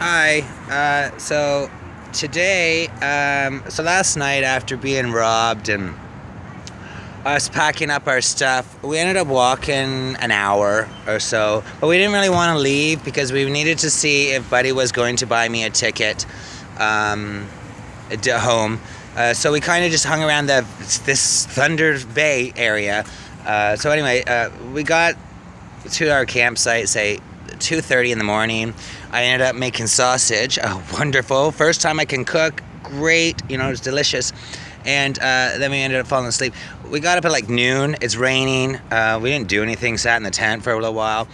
Hi. So today, so last night after being robbed and us packing up our stuff, we ended up walking an hour or so, but we didn't really want to leave because we needed to see if Buddy was going to buy me a ticket to home. So we kind of just hung around this Thunder Bay area. So anyway, we got to our campsite, say 2:30 in the morning. I ended up making sausage. Oh, wonderful. First time I can cook. Great. You know, it was delicious. And then we ended up falling asleep. We got up at like noon. It's raining. We didn't do anything. Sat in the tent for a little while.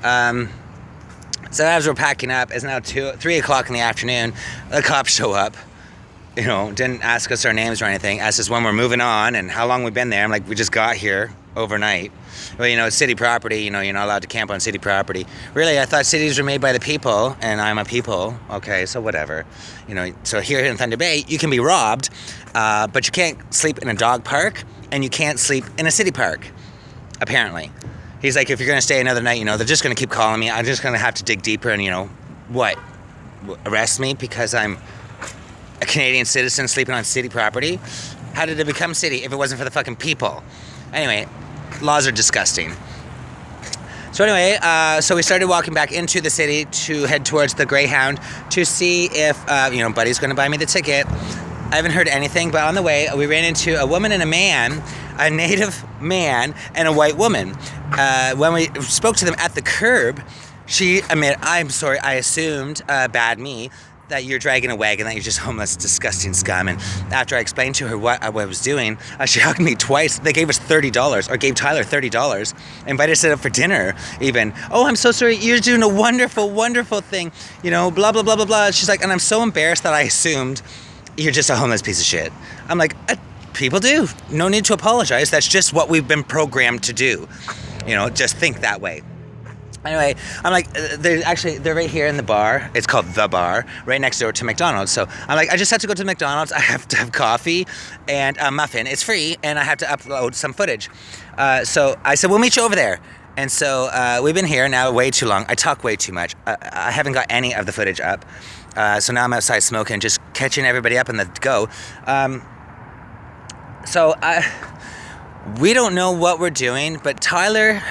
So as we're packing up, it's now 3 o'clock in the afternoon. The cops show up. You know, didn't ask us our names or anything. Asked us when we're moving on and how long we've been there. I'm like, we just got here overnight. Well, you know, it's city property. You know, you're not allowed to camp on city property. Really, I thought cities were made by the people, and I'm a people. Okay, so whatever. You know, so here in Thunder Bay, you can be robbed, but you can't sleep in a dog park, and you can't sleep in a city park, apparently. He's like, if you're going to stay another night, you know, they're just going to keep calling me. I'm just going to have to dig deeper and, you know, what? Arrest me because I'm a Canadian citizen sleeping on city property? How did it become city if it wasn't for the fucking people? Anyway, laws are disgusting. So anyway, so we started walking back into the city to head towards the Greyhound to see if, you know, Buddy's going to buy me the ticket. I haven't heard anything, but on the way, we ran into a woman and a man, a native man and a white woman. When we spoke to them at the curb, she admitted, I'm sorry, I assumed, bad me, that you're dragging a wagon, that you're just homeless, disgusting scum. And after I explained to her what I was doing, she hugged me twice. They gave us $30, or gave Tyler $30, invited us up for dinner even. Oh, I'm so sorry, you're doing a wonderful, wonderful thing. You know, blah, blah, blah, blah, blah. She's like, and I'm so embarrassed that I assumed you're just a homeless piece of shit. I'm like, people do. No need to apologize. That's just what we've been programmed to do. You know, just think that way. Anyway, I'm like, they're right here in the bar. It's called The Bar, right next door to McDonald's. So I'm like, I just have to go to McDonald's. I have to have coffee and a muffin. It's free, and I have to upload some footage. So I said, we'll meet you over there. And so we've been here now way too long. I talk way too much. I haven't got any of the footage up. So now I'm outside smoking, just catching everybody up in the go. We don't know what we're doing, but Tyler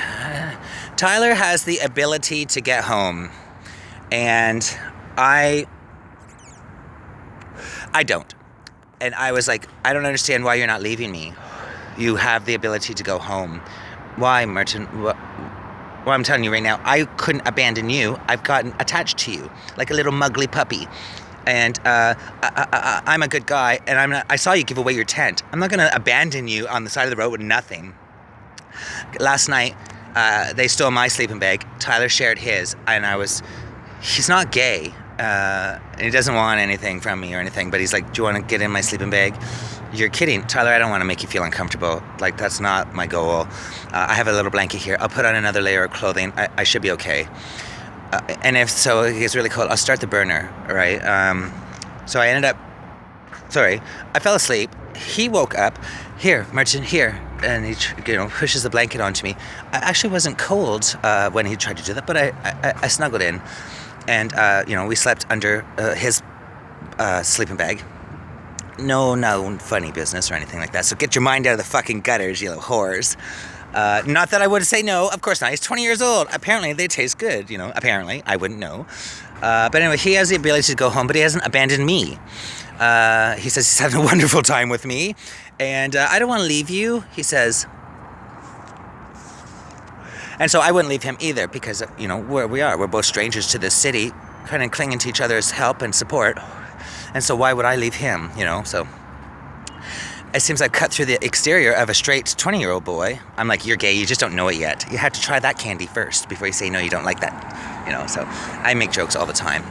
has the ability to get home, and I don't. And I was like, I don't understand why you're not leaving me. You have the ability to go home. Why, Martin? Well, I'm telling you right now, I couldn't abandon you. I've gotten attached to you like a little muggly puppy. And I'm a good guy, and I saw you give away your tent. I'm not going to abandon you on the side of the road with nothing. Last night, they stole my sleeping bag. Tyler shared his, and he's not gay, and he doesn't want anything from me or anything, but he's like, do you want to get in my sleeping bag? You're kidding. Tyler, I don't want to make you feel uncomfortable. Like, that's not my goal. I have a little blanket here. I'll put on another layer of clothing. I should be okay. And if so, it gets really cold, I'll start the burner, all right? So I fell asleep. He woke up. Here, Martin, here. And he, pushes the blanket onto me. I actually wasn't cold when he tried to do that, but I snuggled in. And, we slept under his sleeping bag. No funny business or anything like that. So get your mind out of the fucking gutters, you little whores. Not that I would say no, of course not. He's 20 years old. Apparently they taste good, apparently. I wouldn't know. But anyway, he has the ability to go home, but he hasn't abandoned me. He says he's having a wonderful time with me, and I don't want to leave you, he says. And so I wouldn't leave him either because, where we are. We're both strangers to this city, kind of clinging to each other's help and support. And so why would I leave him, So it seems I've cut through the exterior of a straight 20-year-old boy. I'm like, you're gay, you just don't know it yet. You have to try that candy first before you say, no, you don't like that. So I make jokes all the time.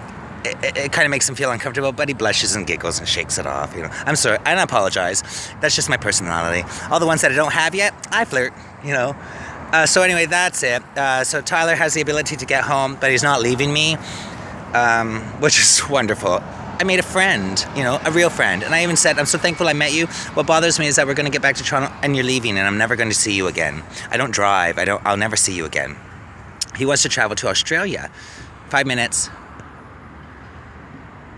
It kind of makes him feel uncomfortable, but he blushes and giggles and shakes it off, I'm sorry, and I apologize. That's just my personality. All the ones that I don't have yet, I flirt, So anyway, that's it. So Tyler has the ability to get home, but he's not leaving me, which is wonderful. I made a friend, a real friend. And I even said, I'm so thankful I met you. What bothers me is that we're going to get back to Toronto and you're leaving and I'm never going to see you again. I don't drive. I'll never see you again. He wants to travel to Australia. 5 minutes,